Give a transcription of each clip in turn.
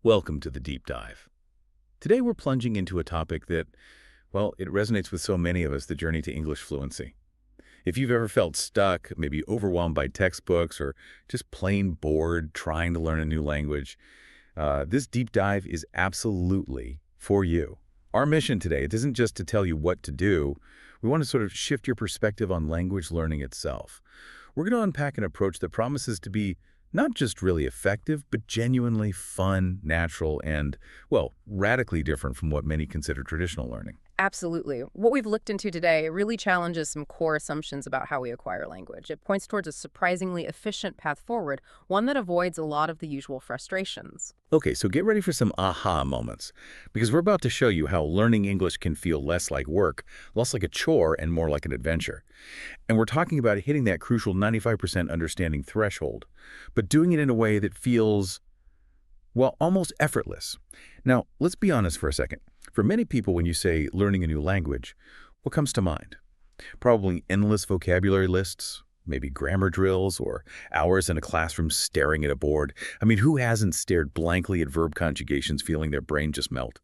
Welcome to the deep dive. Today we're plunging into a topic that, well, it resonates with so many of us, the journey to English fluency. If you've ever felt stuck, maybe overwhelmed by textbooks, or just plain bored trying to learn a new language, this deep dive is absolutely for you. Our mission today, it isn't just to tell you what to do. We want to sort of shift your perspective on language learning itself. We're going to unpack an approach that promises to be not just really effective, but genuinely fun, natural, and, well, radically different from what many consider traditional learning. Absolutely. What we've looked into today really challenges some core assumptions about how we acquire language. It points towards a surprisingly efficient path forward, one that avoids a lot of the usual frustrations. Okay, so get ready for some aha moments, because we're about to show you how learning English can feel less like work, less like a chore, and more like an adventure. And we're talking about hitting that crucial 95% understanding threshold, but doing it in a way that feels, well, almost effortless. Now, let's be honest for a second. For many people, when you say learning a new language, what comes to mind? Probably endless vocabulary lists, maybe grammar drills, or hours in a classroom staring at a board. I mean, who hasn't stared blankly at verb conjugations feeling their brain just melt?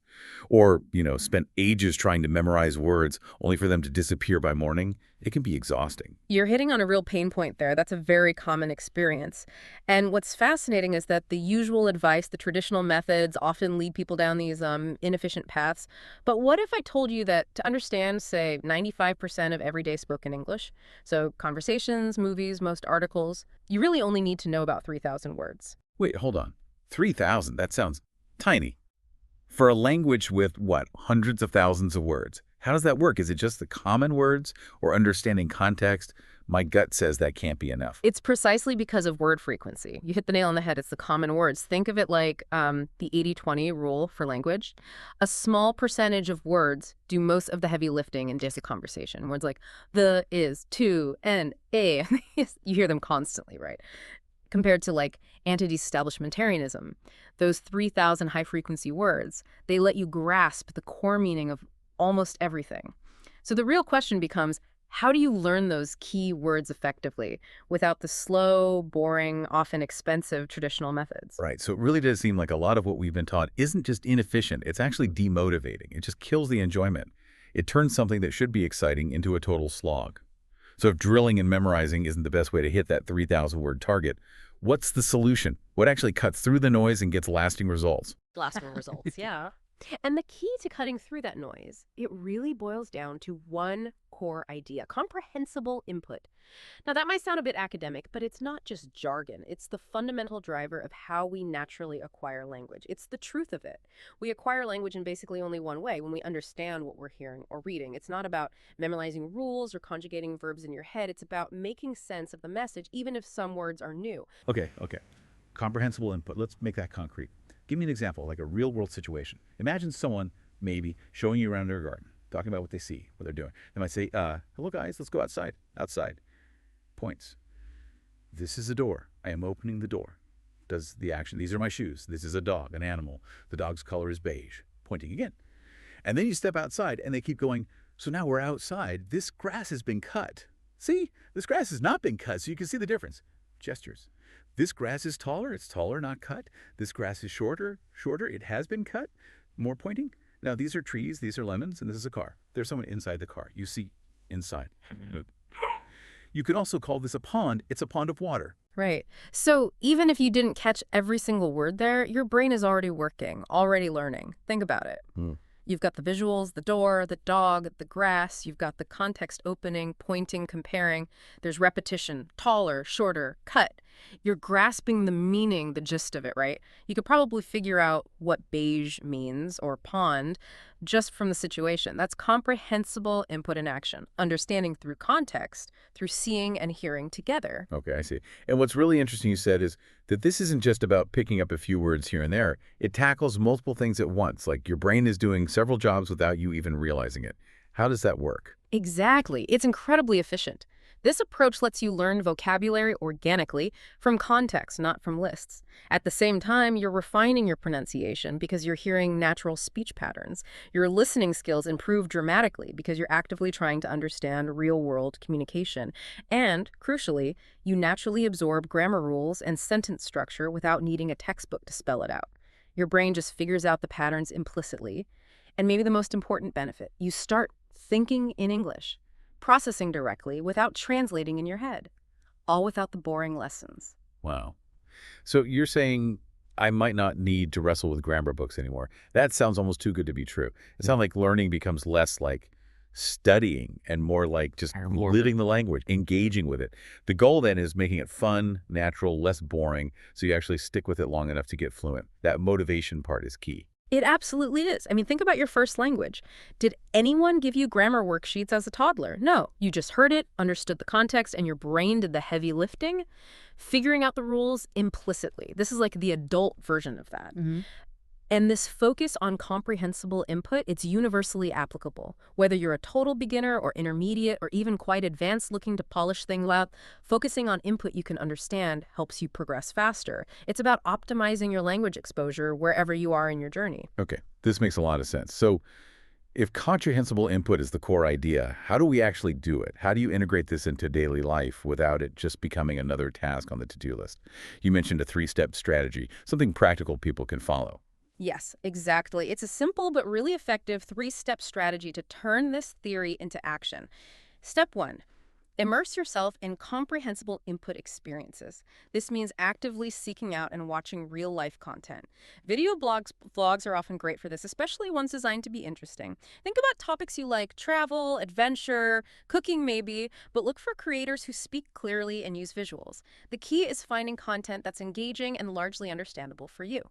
Or, spent ages trying to memorize words only for them to disappear by morning? It can be exhausting. You're hitting on a real pain point there. That's a very common experience. And what's fascinating is that the usual advice, the traditional methods often lead people down these inefficient paths. But what if I told you that to understand, say, 95% of everyday spoken English, so conversations, movies, most articles, you really only need to know about 3,000 words? Wait, hold on. 3,000? That sounds tiny. For a language with, what, hundreds of thousands of words, how does that work? Is it just the common words or understanding context? My gut says that can't be enough. It's precisely because of word frequency. You hit the nail on the head. It's the common words. Think of it like the 80-20 rule for language. A small percentage of words do most of the heavy lifting in just a conversation. Words like the, is, to, and, a. You hear them constantly, right? Compared to like anti-establishmentarianism, those 3,000 high-frequency words, they let you grasp the core meaning of almost everything. So the real question becomes, how do you learn those key words effectively without the slow, boring, often expensive traditional methods? Right, so it really does seem like a lot of what we've been taught isn't just inefficient, it's actually demotivating. It just kills the enjoyment. It turns something that should be exciting into a total slog. So if drilling and memorizing isn't the best way to hit that 3,000-word target, what's the solution? What actually cuts through the noise and gets lasting results? Lasting results, yeah. And the key to cutting through that noise, it really boils down to one core idea: comprehensible input. Now, that might sound a bit academic, but it's not just jargon. It's the fundamental driver of how we naturally acquire language. It's the truth of it. We acquire language in basically only one way: when we understand what we're hearing or reading. It's not about memorizing rules or conjugating verbs in your head. It's about making sense of the message, even if some words are new. Okay. Comprehensible input. Let's make that concrete. Give me an example, like a real-world situation. Imagine someone maybe showing you around their garden, talking about what they see, what they're doing. They might say, hello, guys, let's go outside. Outside. Points. This is a door. I am opening the door. Does the action. These are my shoes. This is a dog, an animal. The dog's color is beige. Pointing again. And then you step outside, and they keep going, so now we're outside. This grass has been cut. See? This grass has not been cut, so you can see the difference. Gestures. This grass is taller. It's taller, not cut. This grass is shorter. It has been cut. More pointing. Now, these are trees. These are lemons. And this is a car. There's someone inside the car. You see inside. You can also call this a pond. It's a pond of water. Right. So even if you didn't catch every single word there, your brain is already working, already learning. Think about it. You've got the visuals, the door, the dog, the grass. You've got the context opening, pointing, comparing. There's repetition: taller, shorter, cut. You're grasping the meaning, the gist of it, right? You could probably figure out what beige means or pond just from the situation. That's comprehensible input in action, understanding through context, through seeing and hearing together. Okay, I see. And what's really interesting you said is that this isn't just about picking up a few words here and there. It tackles multiple things at once, like your brain is doing several jobs without you even realizing it. How does that work? Exactly. It's incredibly efficient. This approach lets you learn vocabulary organically from context, not from lists. At the same time, you're refining your pronunciation because you're hearing natural speech patterns. Your listening skills improve dramatically because you're actively trying to understand real-world communication. And, crucially, you naturally absorb grammar rules and sentence structure without needing a textbook to spell it out. Your brain just figures out the patterns implicitly. And maybe the most important benefit, you start thinking in English, processing directly without translating in your head, all without the boring lessons. Wow. So you're saying I might not need to wrestle with grammar books anymore. That sounds almost too good to be true. It sounds like learning becomes less like studying and more like just living the language, engaging with it. The goal then is making it fun, natural, less boring, so you actually stick with it long enough to get fluent. That motivation part is key. It absolutely is. I mean, think about your first language. Did anyone give you grammar worksheets as a toddler? No. You just heard it, understood the context, and your brain did the heavy lifting, figuring out the rules implicitly. This is like the adult version of that. And this focus on comprehensible input, it's universally applicable. Whether you're a total beginner or intermediate or even quite advanced looking to polish things out, focusing on input you can understand helps you progress faster. It's about optimizing your language exposure wherever you are in your journey. Okay, this makes a lot of sense. So if comprehensible input is the core idea, how do we actually do it? How do you integrate this into daily life without it just becoming another task on the to-do list? You mentioned a 3-step strategy, something practical people can follow. Yes, exactly. It's a simple but really effective 3-step strategy to turn this theory into action. Step 1. Immerse yourself in comprehensible input experiences. This means actively seeking out and watching real-life content. Video vlogs are often great for this, especially ones designed to be interesting. Think about topics you like: travel, adventure, cooking maybe, but look for creators who speak clearly and use visuals. The key is finding content that's engaging and largely understandable for you.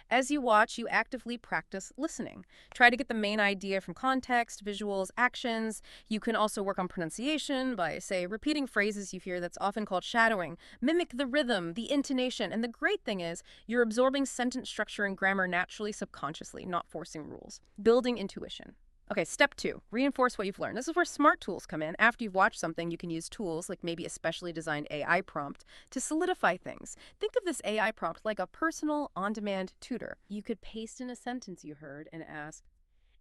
As you watch, you actively practice listening. Try to get the main idea from context, visuals, actions. You can also work on pronunciation by, say, repeating phrases you hear. That's often called shadowing. Mimic the rhythm, the intonation. And the great thing is, you're absorbing sentence structure and grammar naturally, subconsciously, not forcing rules. Building intuition. Okay, step 2, reinforce what you've learned. This is where smart tools come in. After you've watched something, you can use tools like maybe a specially designed AI prompt to solidify things. Think of this AI prompt like a personal, on-demand tutor. You could paste in a sentence you heard and ask,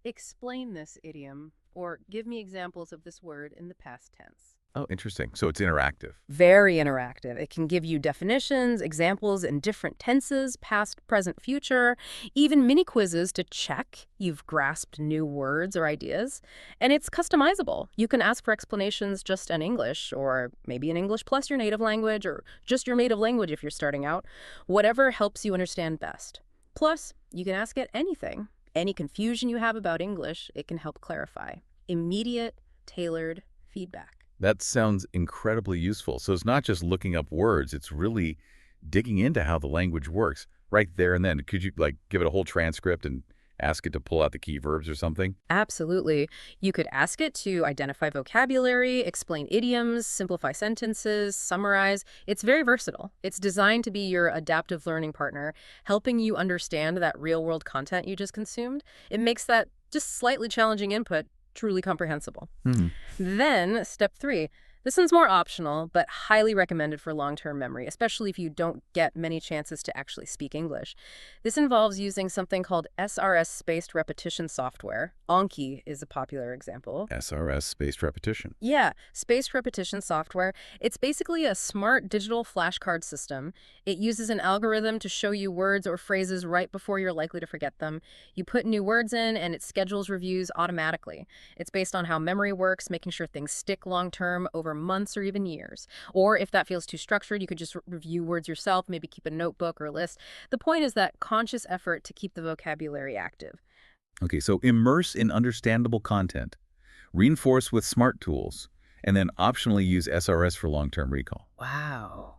explain this idiom, or give me examples of this word in the past tense. Oh, interesting. So it's interactive. Very interactive. It can give you definitions, examples in different tenses, past, present, future, even mini quizzes to check you've grasped new words or ideas. And it's customizable. You can ask for explanations just in English, or maybe in English plus your native language, or just your native language if you're starting out. Whatever helps you understand best. Plus, you can ask it anything. Any confusion you have about English, it can help clarify. Immediate, tailored feedback. That sounds incredibly useful. So it's not just looking up words, it's really digging into how the language works right there and then. Could you give it a whole transcript and ask it to pull out the key verbs or something? Absolutely. You could ask it to identify vocabulary, explain idioms, simplify sentences, summarize. It's very versatile. It's designed to be your adaptive learning partner, helping you understand that real-world content you just consumed. It makes that just slightly challenging input truly comprehensible. Then, step 3. This one's more optional, but highly recommended for long-term memory, especially if you don't get many chances to actually speak English. This involves using something called SRS-spaced repetition software. Anki is a popular example. SRS-spaced repetition. Yeah, spaced repetition software. It's basically a smart digital flashcard system. It uses an algorithm to show you words or phrases right before you're likely to forget them. You put new words in, and it schedules reviews automatically. It's based on how memory works, making sure things stick long-term over months or even years. Or if that feels too structured, you could just review words yourself, maybe keep a notebook or a list. The point is that conscious effort to keep the vocabulary active. Okay, so immerse in understandable content, reinforce with smart tools, and then optionally use SRS for long-term recall. Wow.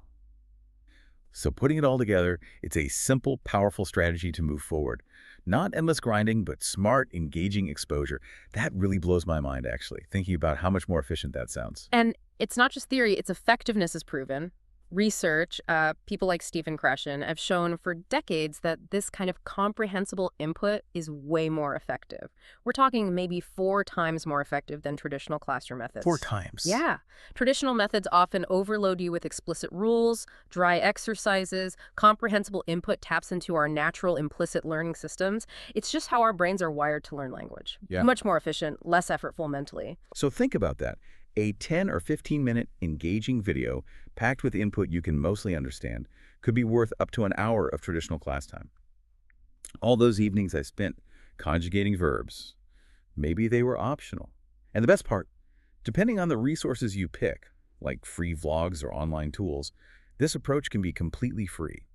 So putting it all together, it's a simple, powerful strategy to move forward. Not endless grinding, but smart, engaging exposure. That really blows my mind, actually, thinking about how much more efficient that sounds. And it's not just theory, its effectiveness is proven. Research, people like Stephen Krashen have shown for decades that this kind of comprehensible input is way more effective. We're talking maybe 4 times more effective than traditional classroom methods. 4 times? Yeah. Traditional methods often overload you with explicit rules, dry exercises. Comprehensible input taps into our natural implicit learning systems. It's just how our brains are wired to learn language. Yeah. Much more efficient, less effortful mentally. So think about that. A 10 or 15-minute engaging video packed with input you can mostly understand could be worth up to an hour of traditional class time. All those evenings I spent conjugating verbs, maybe they were optional. And the best part, depending on the resources you pick, like free vlogs or online tools, this approach can be completely free.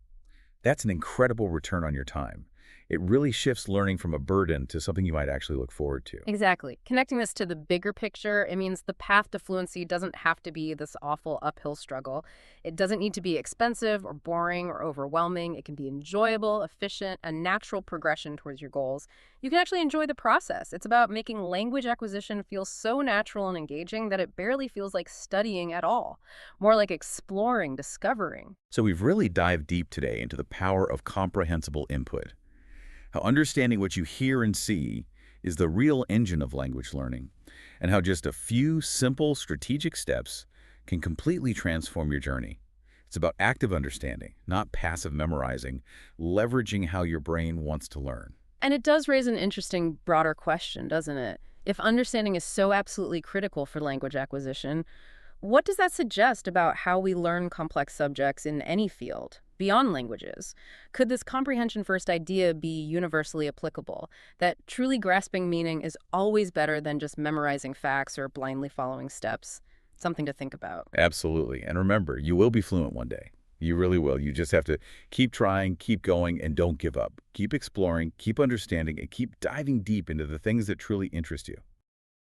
That's an incredible return on your time. It really shifts learning from a burden to something you might actually look forward to. Exactly. Connecting this to the bigger picture, it means the path to fluency doesn't have to be this awful uphill struggle. It doesn't need to be expensive or boring or overwhelming. It can be enjoyable, efficient, a natural progression towards your goals. You can actually enjoy the process. It's about making language acquisition feel so natural and engaging that it barely feels like studying at all, more like exploring, discovering. So we've really dived deep today into the power of comprehensible input, how understanding what you hear and see is the real engine of language learning, and how just a few simple strategic steps can completely transform your journey. It's about active understanding, not passive memorizing, leveraging how your brain wants to learn. And it does raise an interesting, broader question, doesn't it? If understanding is so absolutely critical for language acquisition, what does that suggest about how we learn complex subjects in any field, beyond languages? Could this comprehension-first idea be universally applicable, that truly grasping meaning is always better than just memorizing facts or blindly following steps? Something to think about. Absolutely. And remember, you will be fluent one day. You really will. You just have to keep trying, keep going, and don't give up. Keep exploring, keep understanding, and keep diving deep into the things that truly interest you.